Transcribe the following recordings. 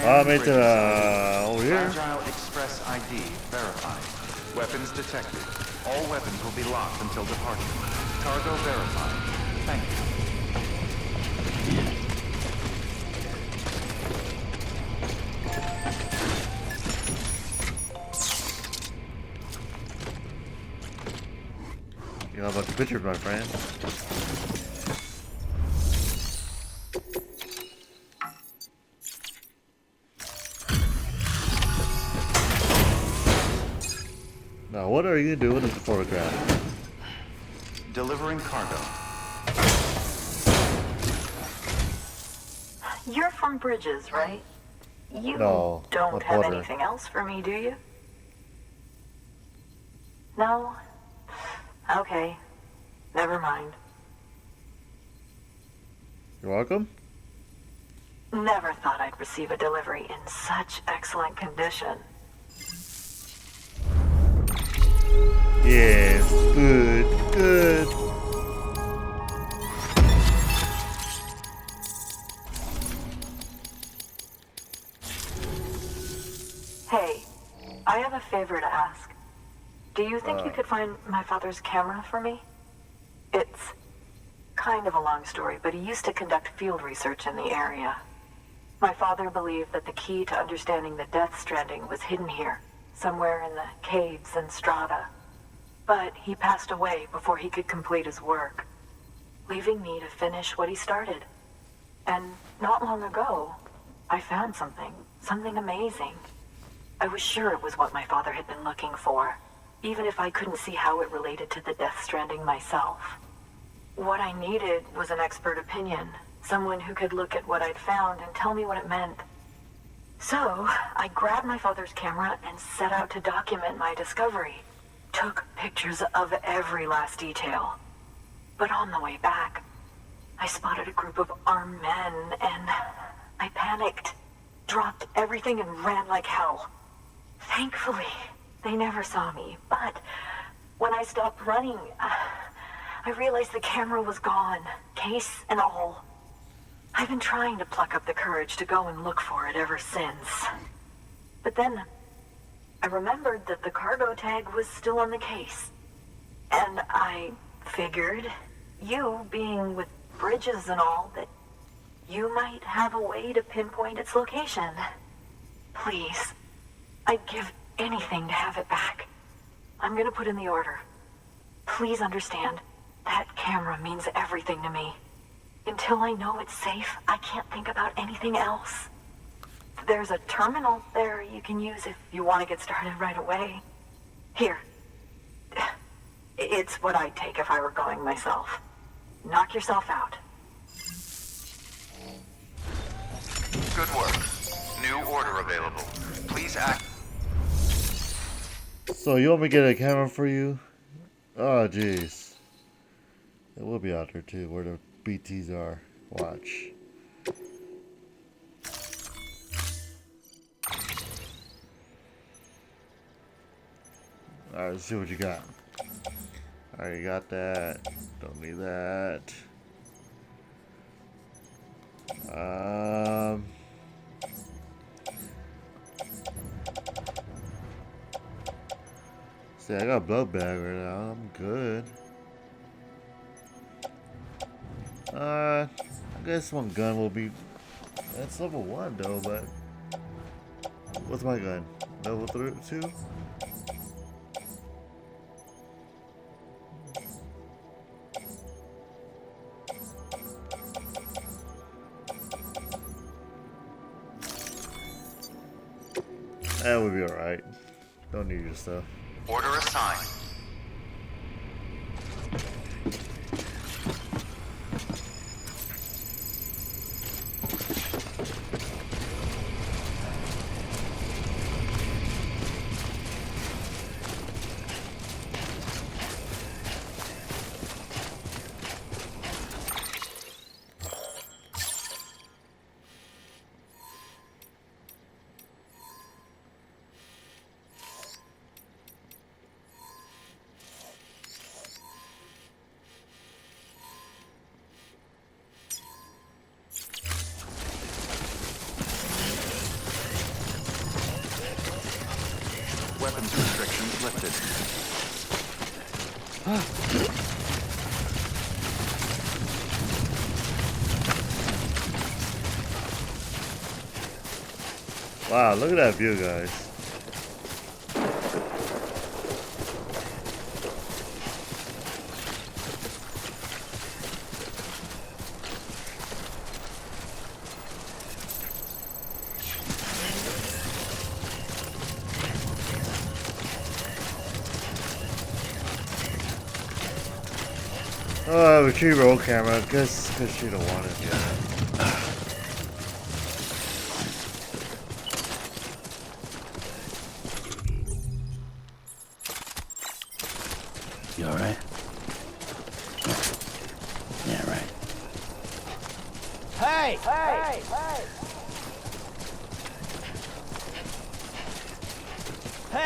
Made to over here. Fragile Express ID verified. Weapons detected. All weapons will be locked until departure. Cargo verified. Thank you. You have a bunch of pictures, my friend. Now, what are you doing with the photograph? Delivering cargo. You're from Bridges, right? You No, don't have Porter. anything else for me, do you? No? Okay. Never mind. You're welcome. Never thought I'd receive a delivery in such excellent condition. Yeah, good, good. Hey, I have a favor to ask. Do you think you could find my father's camera for me? It's kind of a long story, but he used to conduct field research in the area. My father believed that the key to understanding the Death Stranding was hidden here, somewhere in the caves and strata. But he passed away before he could complete his work, leaving me to finish what he started. And not long ago, I found something amazing. I was sure it was what my father had been looking for, even if I couldn't see how it related to the Death Stranding myself. What I needed was an expert opinion, someone who could look at what I'd found and tell me what it meant. So, I grabbed my father's camera and set out to document my discovery. Took pictures of every last detail. But on the way back, I spotted a group of armed men and I panicked, dropped everything and ran like hell. Thankfully, they never saw me, but when I stopped running, I realized the camera was gone, case and all. I've been trying to pluck up the courage to go and look for it ever since. But then, I remembered that the cargo tag was still on the case. And I figured, you being with Bridges and all, that you might have a way to pinpoint its location. Please, I'd give anything to have it back. I'm gonna put in the order. Please understand, that camera means everything to me. Until I know it's safe, I can't think about anything else. There's a terminal there you can use if you want to get started right away. Here. It's what I'd take if I were going myself. Knock yourself out. Good work. New order available. Please act. So you want me to get a camera for you? Oh, jeez. It will be out there too, where the BTs are. Watch. Alright, let's see what you got. Alright, you got that. Don't need that. See, I got a blood bag right now. I'm good. I guess one gun will be. That's level 1 though, but. What's my gun? Level 2? That would be alright. Don't need your stuff. Order assigned. Wow, look at that view, guys. Oh, she roll camera, cause she don't want it yet. You alright? Yeah, right. Hey! Hey! Hey! Hey! Hey!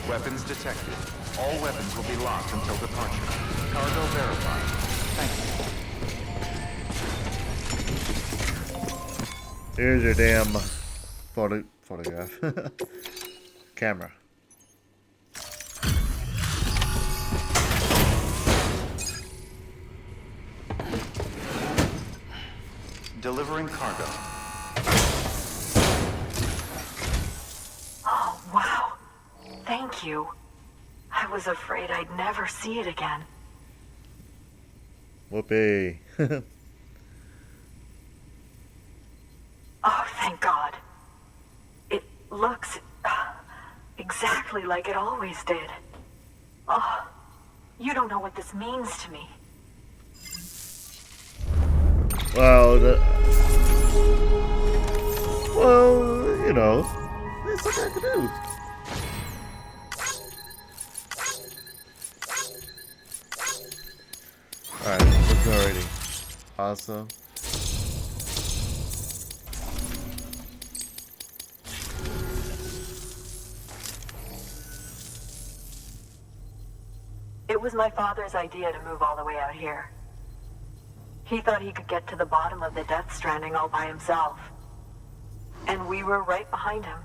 Weapons detected. All weapons will be locked until departure. Cargo verified. Thank you. Here's your damn photograph. Camera. Delivering cargo. Oh, wow. Thank you. I was afraid I'd never see it again. Whoopee. Oh, thank God. It looks exactly like it always did. Oh, you don't know what this means to me. Well, you know, there's something I can do. Alright, let's go already. Awesome. It was my father's idea to move all the way out here. He thought he could get to the bottom of the Death Stranding all by himself. And we were right behind him.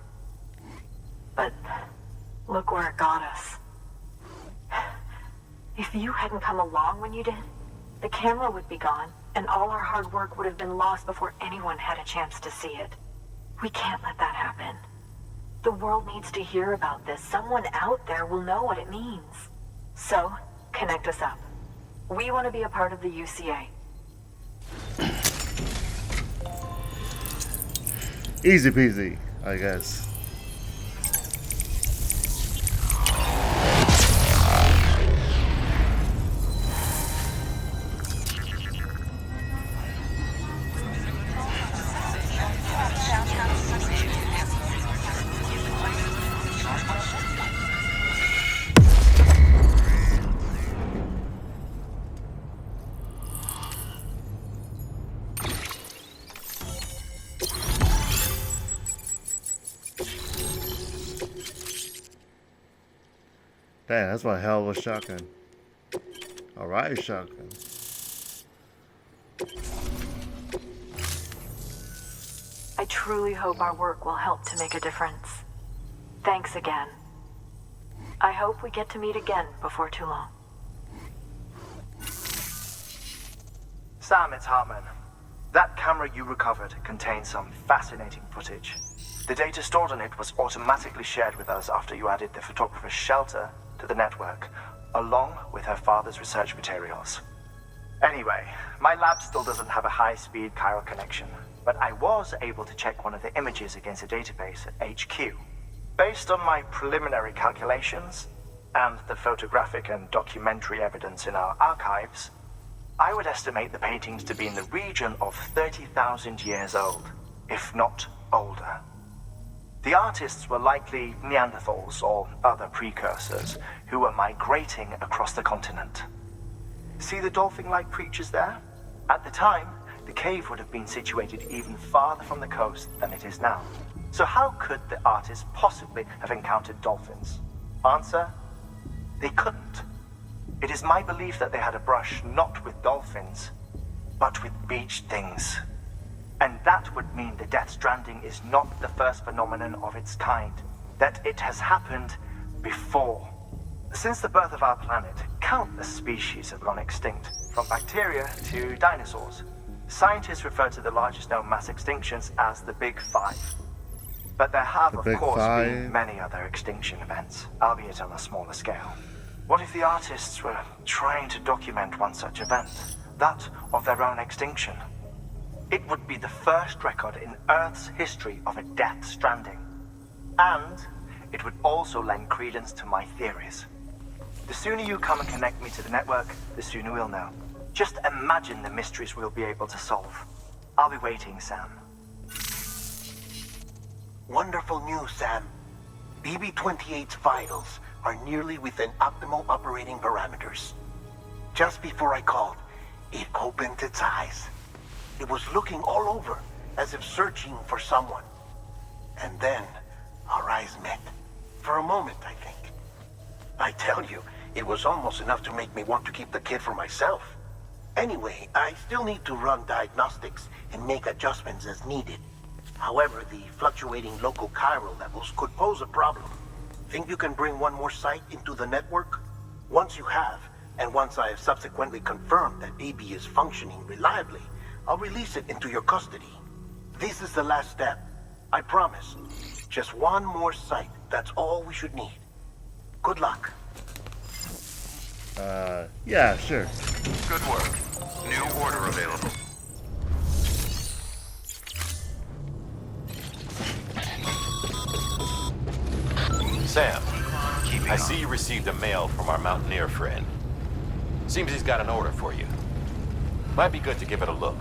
But look where it got us. If you hadn't come along when you did, the camera would be gone, and all our hard work would have been lost before anyone had a chance to see it. We can't let that happen. The world needs to hear about this. Someone out there will know what it means. So, connect us up. We want to be a part of the UCA. Easy peasy, I guess. Damn, that's one hell of a shotgun. Alright, shotgun. I truly hope our work will help to make a difference. Thanks again. I hope we get to meet again before too long. Sam, it's Hartman. That camera you recovered contains some fascinating footage. The data stored on it was automatically shared with us after you added the photographer's shelter to the network, along with her father's research materials. Anyway, my lab still doesn't have a high-speed chiral connection, but I was able to check one of the images against a database at HQ. Based on my preliminary calculations, and the photographic and documentary evidence in our archives, I would estimate the paintings to be in the region of 30,000 years old, if not older. The artists were likely Neanderthals or other precursors who were migrating across the continent. See the dolphin-like creatures there? At the time, the cave would have been situated even farther from the coast than it is now. So how could the artists possibly have encountered dolphins? Answer: they couldn't. It is my belief that they had a brush not with dolphins, but with beach things. And that would mean the Death Stranding is not the first phenomenon of its kind, that it has happened before. Since the birth of our planet, countless species have gone extinct, from bacteria to dinosaurs. Scientists refer to the largest known mass extinctions as the Big Five. But there have, of course, been many other extinction events, albeit on a smaller scale. What if the artists were trying to document one such event, that of their own extinction? It would be the first record in Earth's history of a Death Stranding. And it would also lend credence to my theories. The sooner you come and connect me to the network, the sooner we'll know. Just imagine the mysteries we'll be able to solve. I'll be waiting, Sam. Wonderful news, Sam. BB-28's vitals are nearly within optimal operating parameters. Just before I called, it opened its eyes. It was looking all over, as if searching for someone. And then, our eyes met. For a moment, I think. I tell you, it was almost enough to make me want to keep the kid for myself. Anyway, I still need to run diagnostics and make adjustments as needed. However, the fluctuating local chiral levels could pose a problem. Think you can bring one more site into the network? Once you have, and once I have subsequently confirmed that BB is functioning reliably, I'll release it into your custody. This is the last step. I promise. Just one more site. That's all we should need. Good luck. Yeah, sure. Good work. New order available. Sam, I see you received a mail from our mountaineer friend. Seems he's got an order for you. Might be good to give it a look.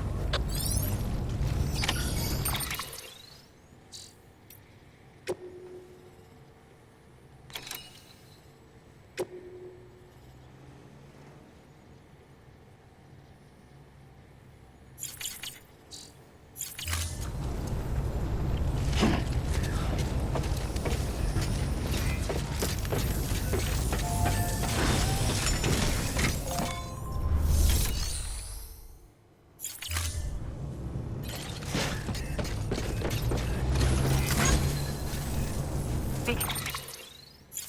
Be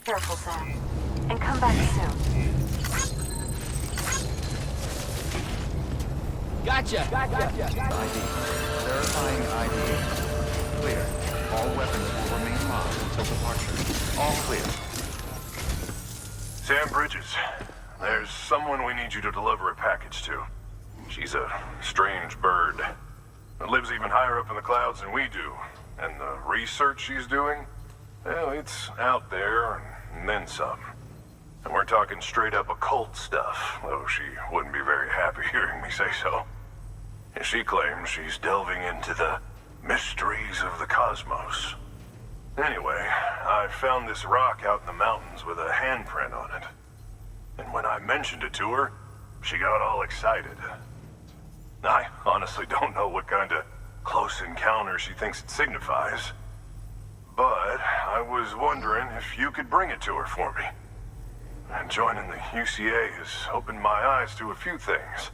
careful, Sam. And come back soon. Gotcha. ID. Verifying ID. Clear. All weapons will remain locked until departure. All clear. Sam Bridges, there's someone we need you to deliver a package to. She's a strange bird that lives even higher up in the clouds than we do. And the research she's doing, well, it's out there and then some. And we're talking straight up occult stuff, though she wouldn't be very happy hearing me say so. And she claims she's delving into the mysteries of the cosmos. Anyway, I found this rock out in the mountains with a handprint on it. And when I mentioned it to her, she got all excited. I honestly don't know what kind of close encounter she thinks it signifies. But I was wondering if you could bring it to her for me. And joining the UCA has opened my eyes to a few things.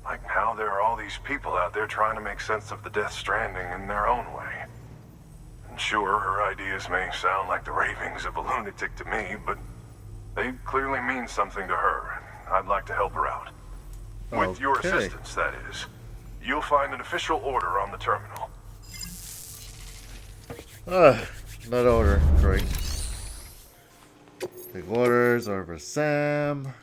Like how there are all these people out there trying to make sense of the Death Stranding in their own way. And sure, her ideas may sound like the ravings of a lunatic to me, but they clearly mean something to her, and I'd like to help her out. With your Okay. assistance, that is. You'll find an official order on the terminal. That order. Great. Big orders are for Sam.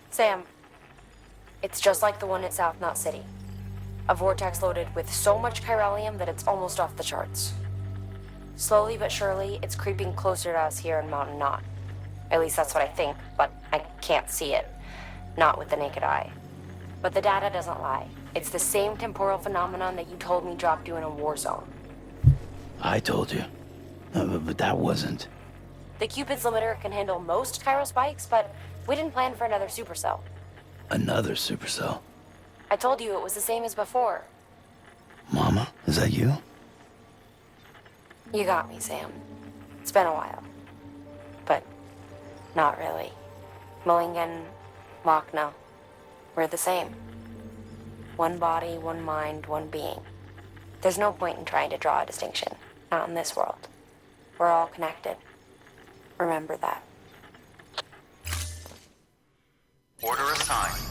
Sam, it's just like the one at South Knot City. A vortex loaded with so much chiralium that it's almost off the charts. Slowly but surely, it's creeping closer to us here in Mountain Knot. At least that's what I think, but I can't see it. Not with the naked eye. But the data doesn't lie. It's the same temporal phenomenon that you told me dropped you in a war zone. I told you. But that wasn't. The Cupid's limiter can handle most chiral spikes, but we didn't plan for another supercell. Another supercell. I told you it was the same as before. Mama, is that you? You got me, Sam. It's been a while. But not really. Mulligan, Lochna, we're the same. One body, one mind, one being. There's no point in trying to draw a distinction. Not in this world. We're all connected. Remember that. Order assigned.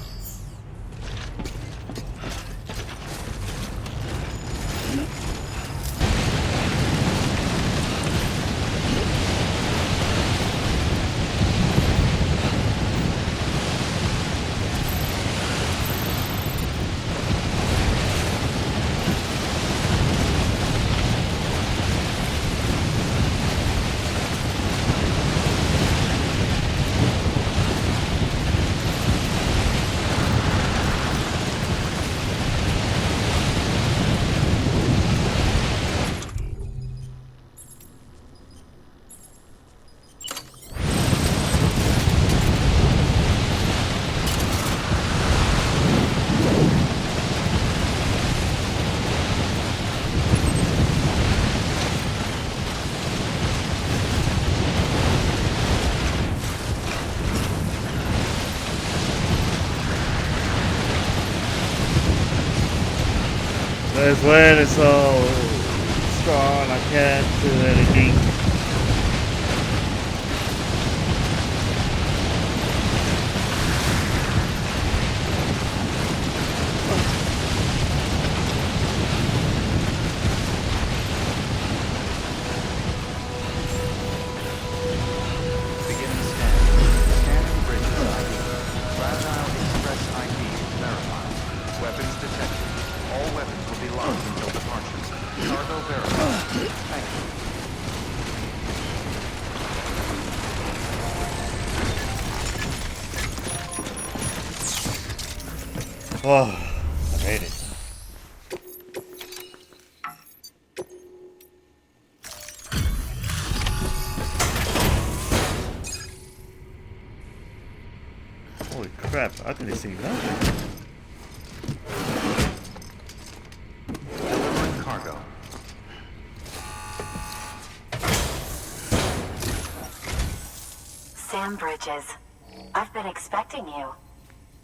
This wind is so strong, I can't do anything. Begin scanning. Scanning bridges ID. Fragile Express ID verified. Weapons detected. All weapons will be locked until departure. Cargo verified. Thank you. Oh, I made it. Holy crap, I couldn't see nothing. Delivering cargo. Sam Bridges, I've been expecting you.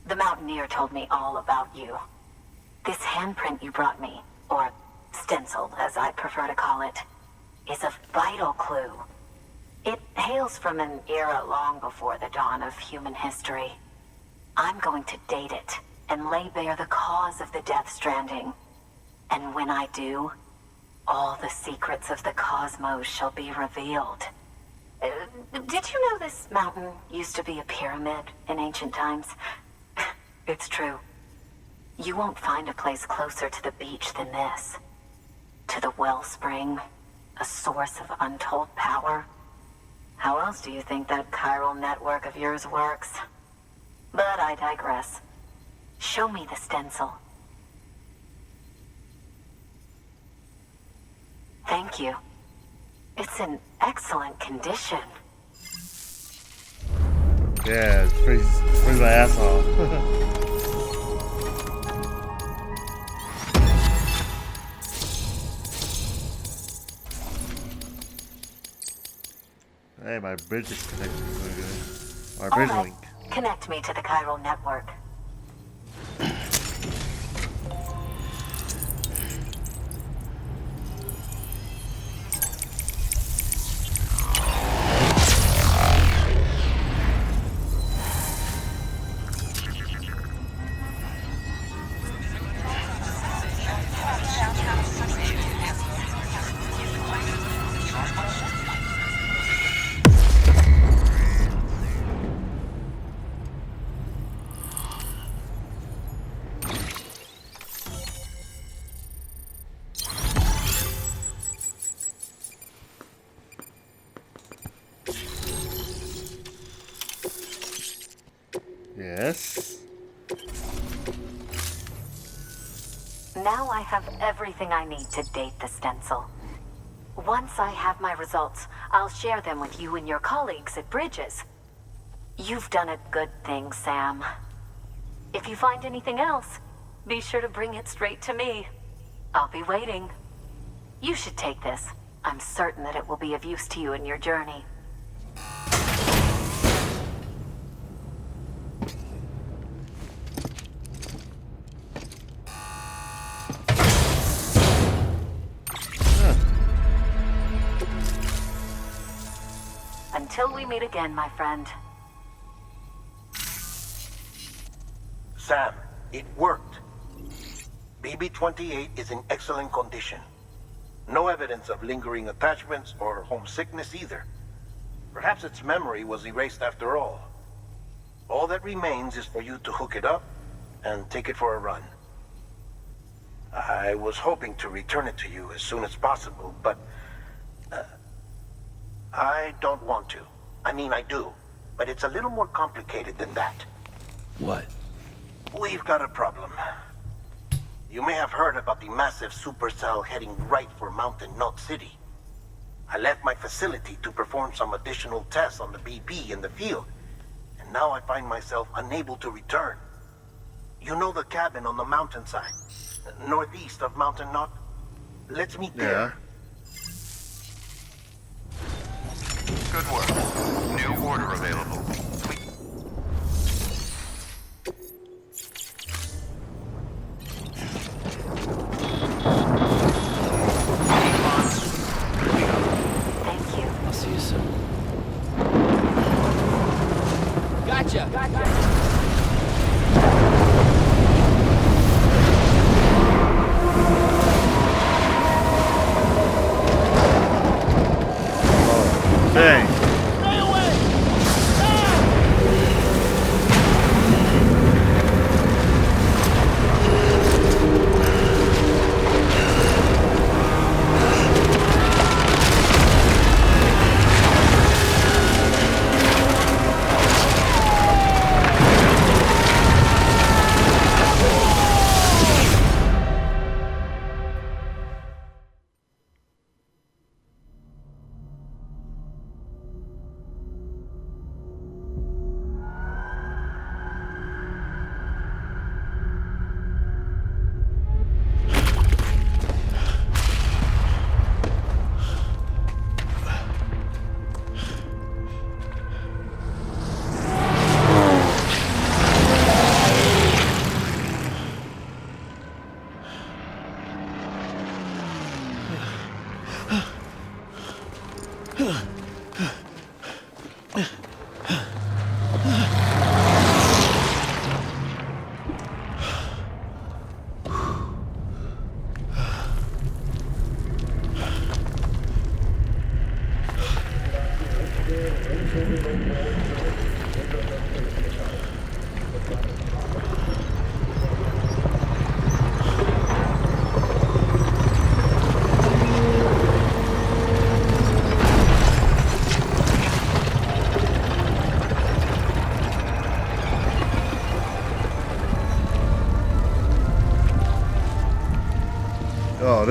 The Mountaineer told me all about you. This handprint you brought me, or stencil as I prefer to call it, is a vital clue. It hails from an era long before the dawn of human history. I'm going to date it and lay bare the cause of the Death Stranding. And when I do, all the secrets of the cosmos shall be revealed. Did you know this mountain used to be a pyramid in ancient times? It's true. You won't find a place closer to the beach than this. To the wellspring, a source of untold power. How else do you think that chiral network of yours works? But I digress. Show me the stencil. Thank Thank you. It's in excellent condition. Yeah, it's freeze my ass off. Hey, my bridge is connected so good. My bridge link. Connect me to the chiral network. Yes. Now I have everything I need to date the stencil. Once I have my results, I'll share them with you and your colleagues at Bridges. You've done a good thing, Sam. If you find anything else, be sure to bring it straight to me. I'll be waiting. You should take this. I'm certain that it will be of use to you in your journey. Until we meet again, my friend. Sam, it worked. BB-28 is in excellent condition. No evidence of lingering attachments or homesickness either. Perhaps its memory was erased after all. All that remains is for you to hook it up and take it for a run. I was hoping to return it to you as soon as possible, but I don't want to. I mean, I do, but it's a little more complicated than that. What? We've got a problem. You may have heard about the massive supercell heading right for Mountain Knot City. I left my facility to perform some additional tests on the BB in the field, and now I find myself unable to return. You know the cabin on the mountainside, northeast of Mountain Knot? Let's meet there. Good work. New order available. Thank you. I'll see you soon. Gotcha! Dang.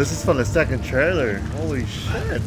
this is from the second trailer. Holy shit.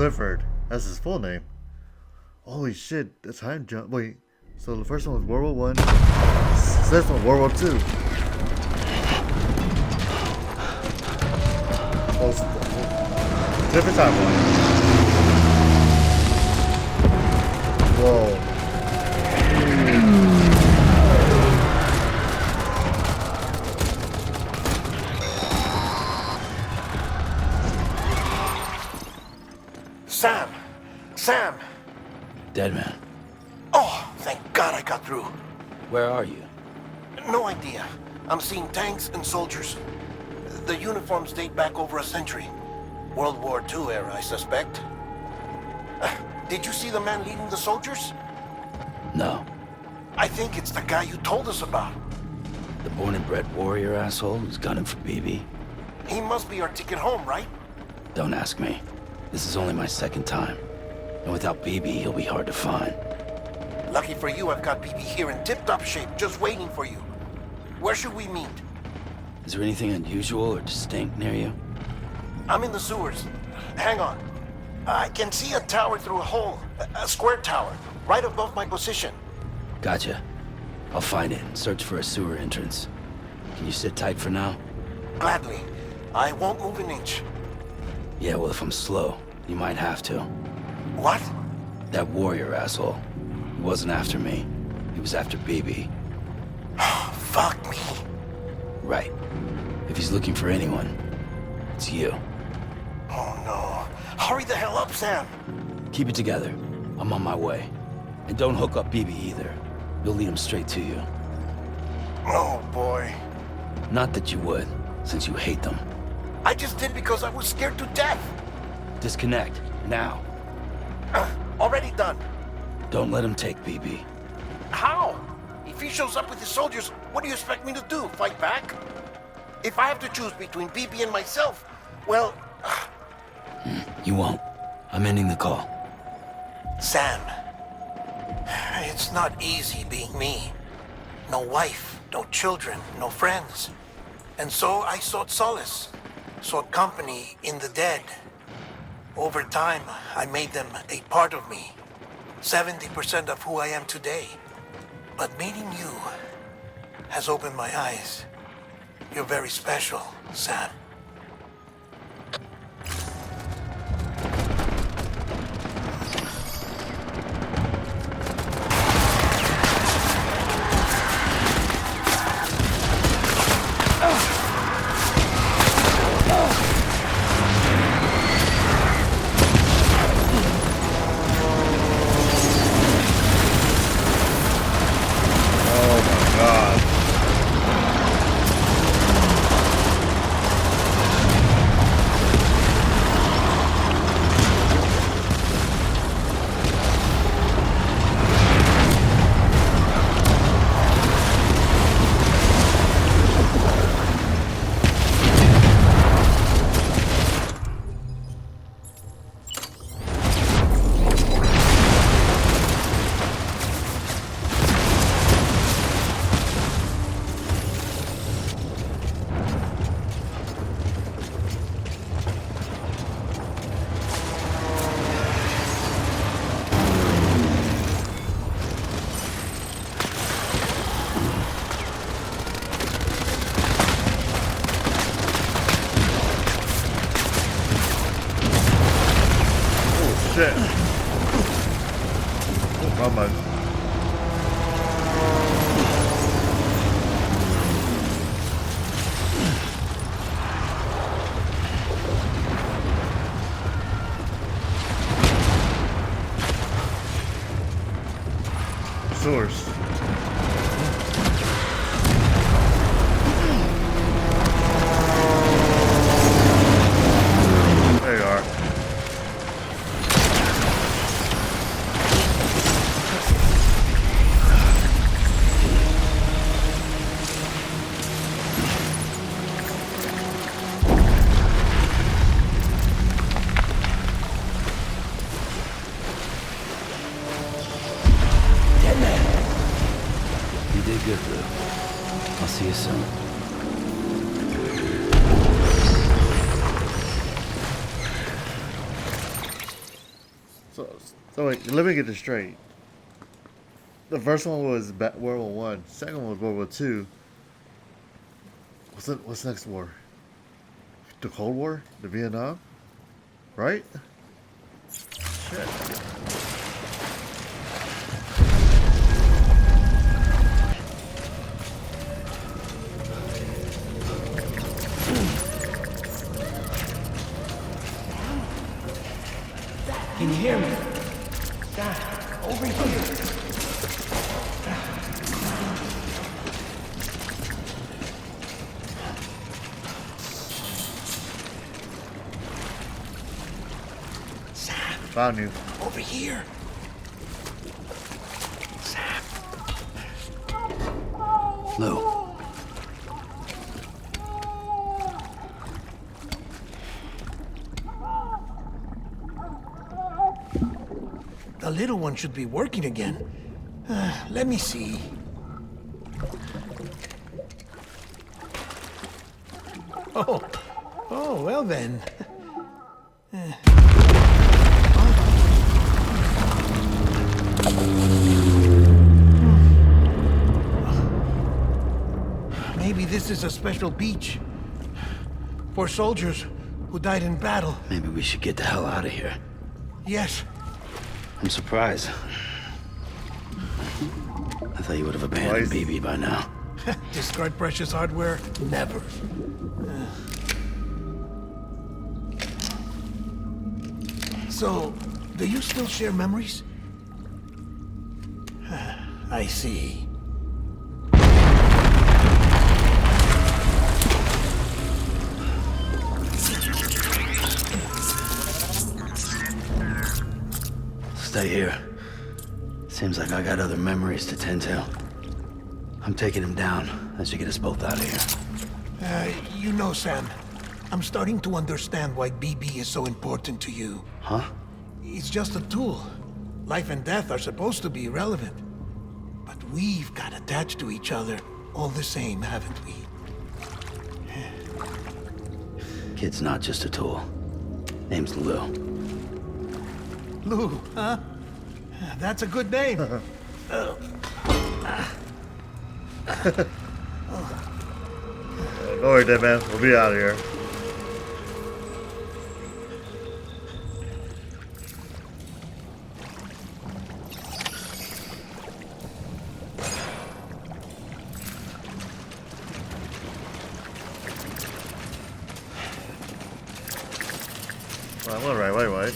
Clifford. That's his full name. Holy shit, the time jump. Wait, so the first one was World War I. This one, World War II. Oh, different timeline. Whoa. Sam! Sam! Deadman, Oh, thank God I got through. where are you? No idea. I'm seeing tanks and soldiers. The uniforms date back over a century. World War II era, I suspect. Did you see the man leading the soldiers? No. I think it's the guy you told us about. The born and bred warrior asshole who's gunning for BB? He must be our ticket home, right? Don't ask me. This is only my second time. And without BB, he'll be hard to find. Lucky for you, I've got BB here in tip-top shape, just waiting for you. Where should we meet? Is there anything unusual or distinct near you? I'm in the sewers. Hang on. I can see a tower through a hole. A square tower, right above my position. Gotcha. I'll find it and search for a sewer entrance. Can you sit tight for now? Gladly. I won't move an inch. Yeah, well, if I'm slow, you might have to. What? That warrior asshole. He wasn't after me. He was after BB. Fuck me. Right. If he's looking for anyone, it's you. Oh no. Hurry the hell up, Sam. Keep it together. I'm on my way. And don't hook up BB either. You'll lead him straight to you. Oh boy. Not that you would, since you hate them. I just did because I was scared to death. Disconnect, now. Already done. Don't let him take BB. How? If he shows up with his soldiers, what do you expect me to do? Fight back? If I have to choose between BB and myself, well... You won't. I'm ending the call. Sam, it's not easy being me. No wife, no children, no friends. And so I sought solace, sought company in the dead. Over time, I made them a part of me. 70% of who I am today. But meeting you has opened my eyes. You're very special, Sam. Shit. Oh my. Source. There you are. You did good, Blue. I'll see you soon. So wait, let me get this straight. The first one was World War One. Second one was World War Two. What's the next war? The Cold War? The Vietnam? Right? Shit. Can you hear me? Over here. Sam. Found you. Over here. Sam. Lou. The little one should be working again. Let me see. Oh, well then. Maybe this is a special beach for soldiers who died in battle. Maybe we should get the hell out of here. Yes. I'm surprised. I thought you would have abandoned BB by now. Discard precious hardware? Never. So, do you still share memories? I see. stay here. Seems like I got other memories to tend to. I'm taking him down as you get us both out of here. You know, Sam, I'm starting to understand why BB is so important to you. Huh? It's just a tool. Life and death are supposed to be irrelevant. But we've got attached to each other all the same, haven't we? Kid's not just a tool. Name's Lou. Lou, huh? That's a good name. Don't worry, Deadman. We'll be out of here. Well, wait.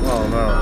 Oh no.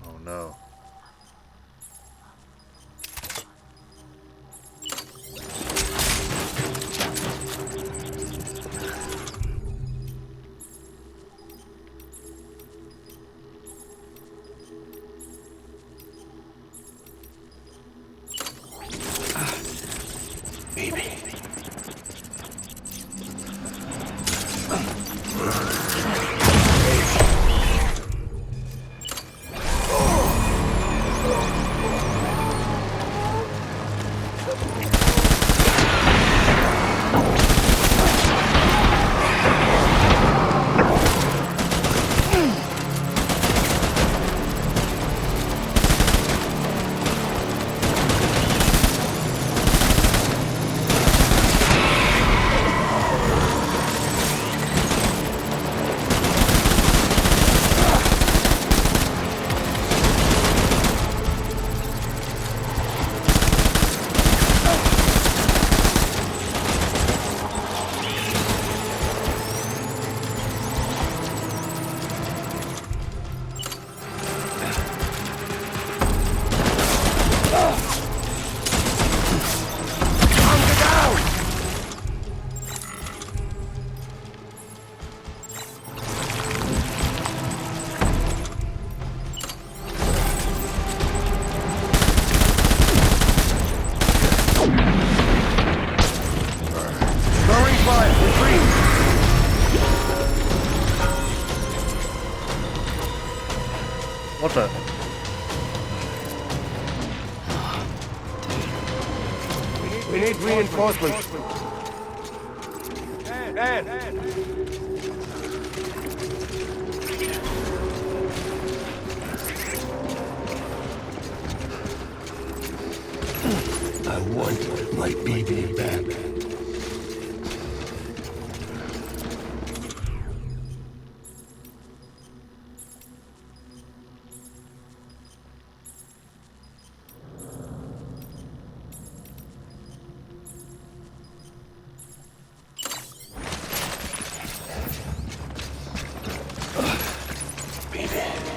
Oh no. Baby. What the? We need reinforcements. Dan! I want my BB back. Baby.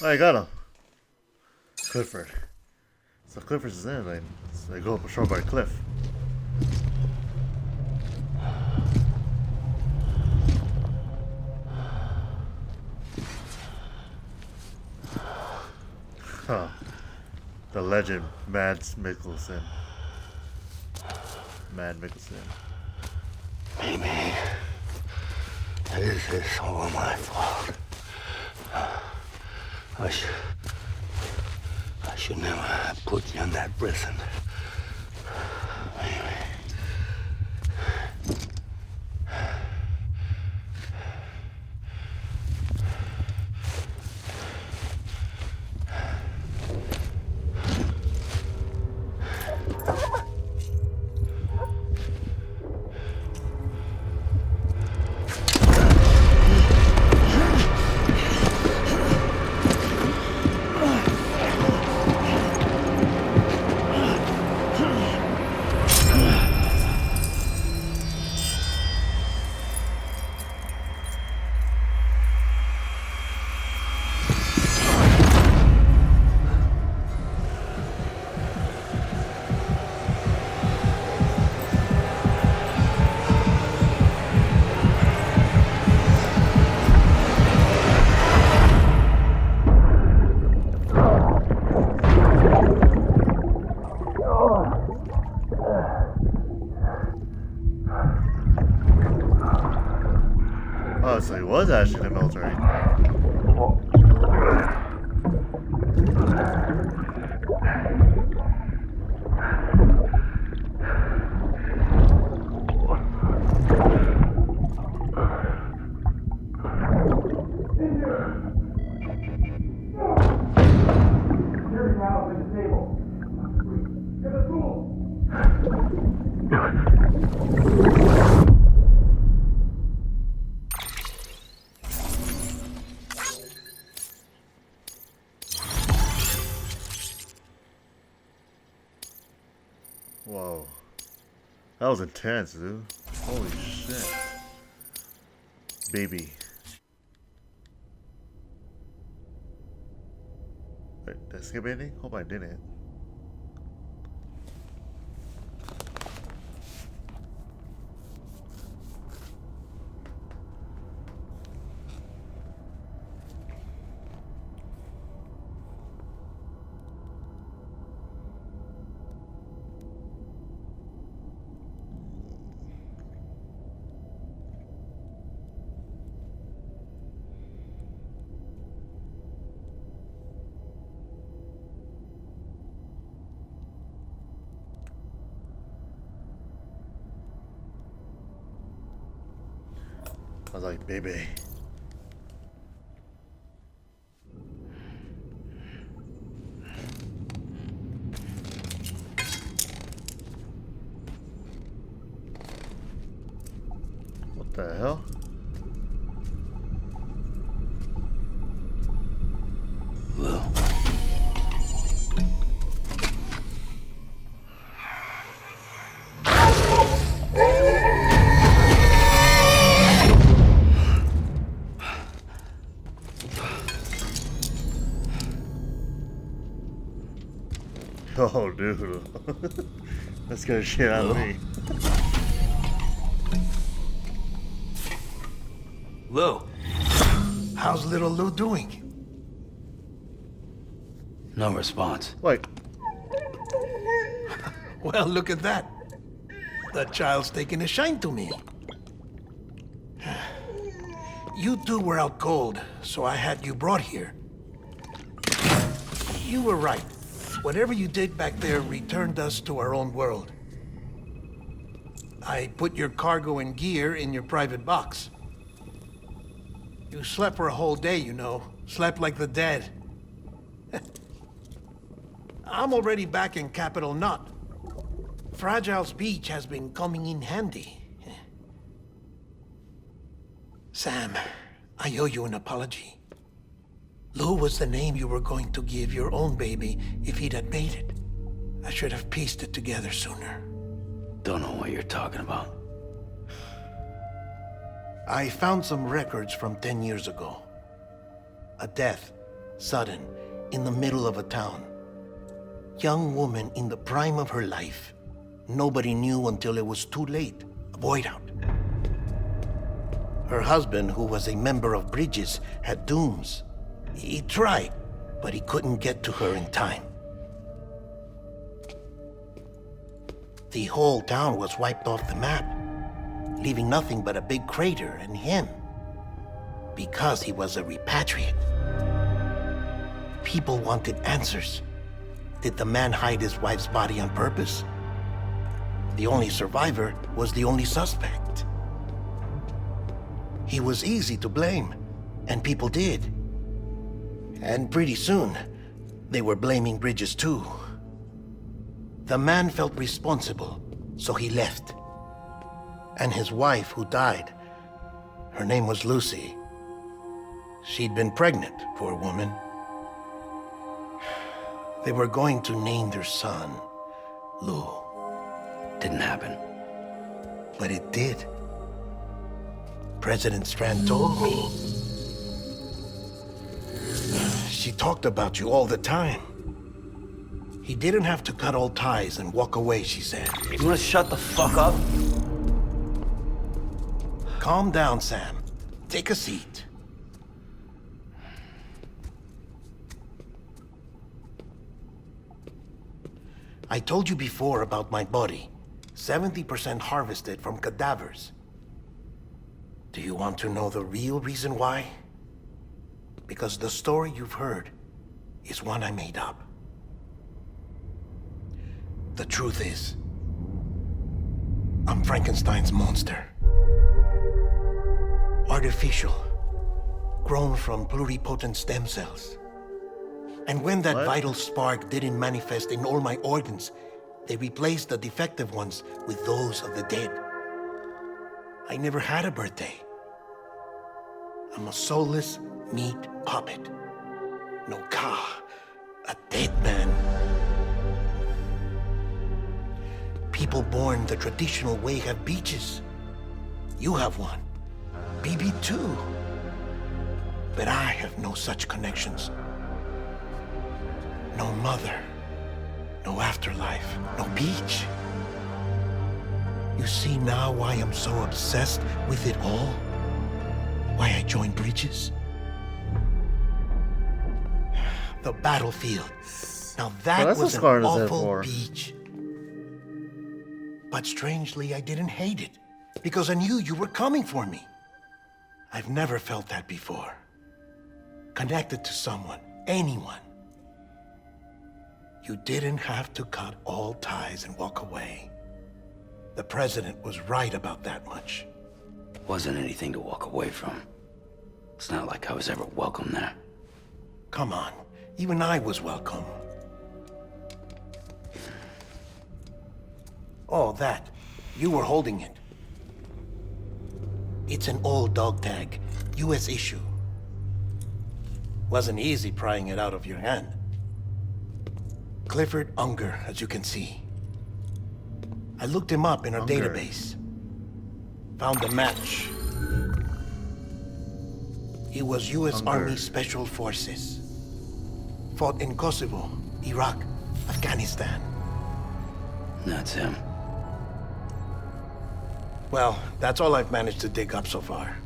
I got him. Clifford. So Clifford's in, like, so they go up a shore by a cliff. Huh. The legend, Mads Mikkelsen. Mad Mikkelsen. Maybe this is all my fault. I should never have put you in that prison. Maybe. Oh, so he was actually in the military. Whoa. That was intense, dude. Holy shit. Baby. Wait, did I skip anything? Hope I didn't. I was like, baby. What the hell? Well. Oh, dude. That scared the shit out of me. Lou. How's little Lou doing? No response. Wait. Well, look at that. That child's taking a shine to me. You two were out cold, so I had you brought here. You were right. Whatever you did back there returned us to our own world. I put your cargo and gear in your private box. You slept for a whole day, you know. Slept like the dead. I'm already back in Capital Knot. Fragile's beach has been coming in handy. Sam, I owe you an apology. Lou was the name you were going to give your own baby if he'd had made it. I should have pieced it together sooner. Don't know what you're talking about. I found some records from 10 years ago. A death, sudden, in the middle of a town. Young woman in the prime of her life. Nobody knew until it was too late. A void out. Her husband, who was a member of Bridges, had dooms. He tried, but he couldn't get to her in time. The whole town was wiped off the map, leaving nothing but a big crater and him. Because he was a repatriate. People wanted answers. Did the man hide his wife's body on purpose? The only survivor was the only suspect. He was easy to blame, and people did. And pretty soon, they were blaming Bridges too. The man felt responsible, so he left. And his wife, who died, her name was Lucy. She'd been pregnant, poor woman. They were going to name their son Lou. Didn't happen. But it did. President Strand told me. She talked about you all the time. He didn't have to cut all ties and walk away, she said. You wanna shut the fuck up? Calm down, Sam. Take a seat. I told you before about my body. 70% harvested from cadavers. Do you want to know the real reason why? Because the story you've heard is one I made up. The truth is, I'm Frankenstein's monster. Artificial, grown from pluripotent stem cells. And when that vital spark didn't manifest in all my organs, they replaced the defective ones with those of the dead. I never had a birthday. I'm a soulless meat puppet. No car, a dead man. People born the traditional way have beaches. You have one. BB too. But I have no such connections. No mother. No afterlife. No beach. You see now why I'm so obsessed with it all? Why I joined Bridges? The battlefield. Now that was an awful beach. But strangely, I didn't hate it. Because I knew you were coming for me. I've never felt that before. Connected to someone, anyone. You didn't have to cut all ties and walk away. The president was right about that much. Wasn't anything to walk away from. It's not like I was ever welcome there. Come on, even I was welcome. Oh, that. You were holding it. It's an old dog tag, US issue. Wasn't easy prying it out of your hand. Clifford Unger, as you can see. I looked him up in our database. Found a match. He was US Army Special Forces. Fought in Kosovo, Iraq, Afghanistan. That's him. Well, that's all I've managed to dig up so far.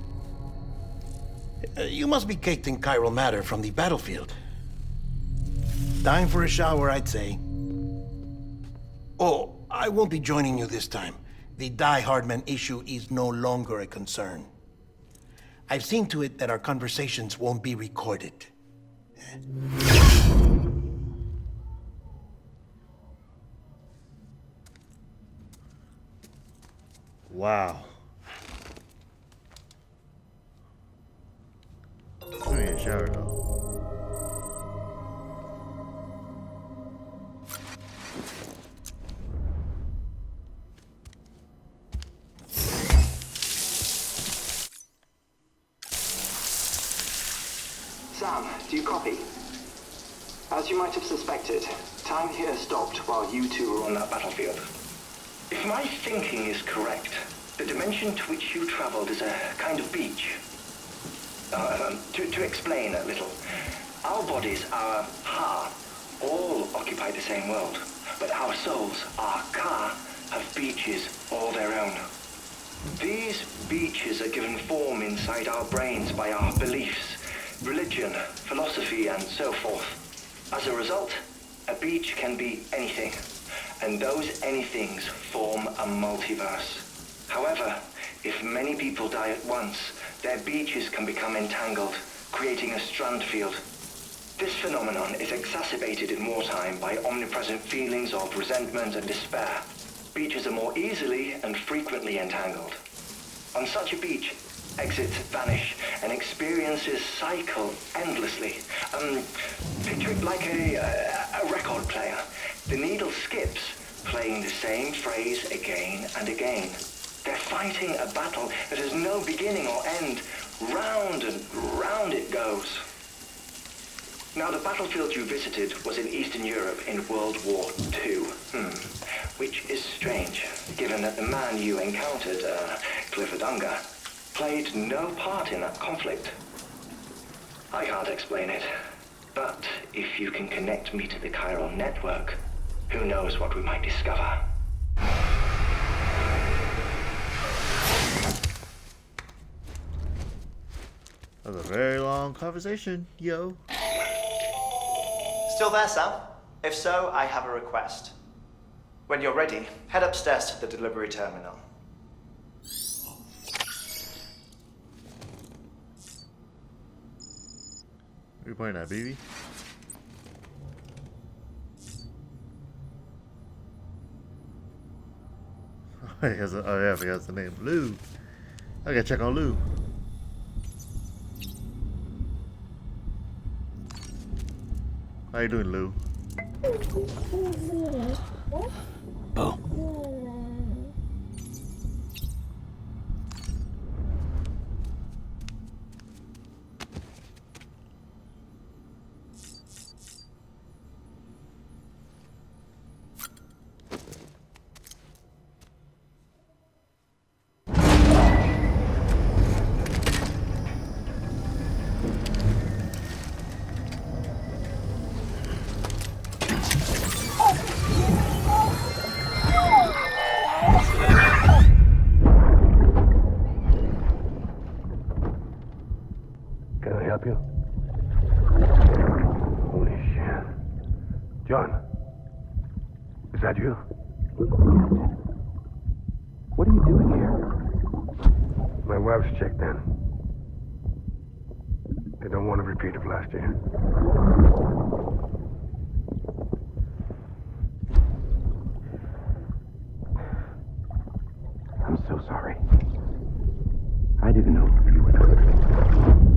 You must be caked in chiral matter from the battlefield. Time for a shower, I'd say. Oh, I won't be joining you this time. The Die Hardman issue is no longer a concern. I've seen to it that our conversations won't be recorded. Wow. I need a shower though. Sam, do you copy? As you might have suspected, time here stopped while you two were on that battlefield. If my thinking is correct, the dimension to which you traveled is a kind of beach. To explain a little, our bodies, our ha, all occupy the same world, but our souls, our ka, have beaches all their own. These beaches are given form inside our brains by our beliefs, religion, philosophy, and so forth. As a result, a beach can be anything, and those anythings form a multiverse. However, if many people die at once, their beaches can become entangled, creating a strand field. This phenomenon is exacerbated in wartime by omnipresent feelings of resentment and despair. Beaches are more easily and frequently entangled. On such a beach, exits vanish and experiences cycle endlessly. Picture it like a record player. The needle skips, playing the same phrase again and again. They're fighting a battle that has no beginning or end. Round and round it goes. Now, the battlefield you visited was in Eastern Europe in World War II. Which is strange, given that the man you encountered, Clifford, played no part in that conflict. I can't explain it, but if you can connect me to the chiral network, who knows what we might discover. That was a very long conversation, yo. Still there, Sam? If so, I have a request. When you're ready, head upstairs to the delivery terminal. Where you pointing at, BB? Oh yeah, I forgot the name. Lou. I gotta check on Lou. How you doing, Lou? Bo. Can I help you? Holy shit. John, is that you? What are you doing here? My wife's checked in. They don't want a repeat of last year. I'm so sorry. I didn't know if you were done.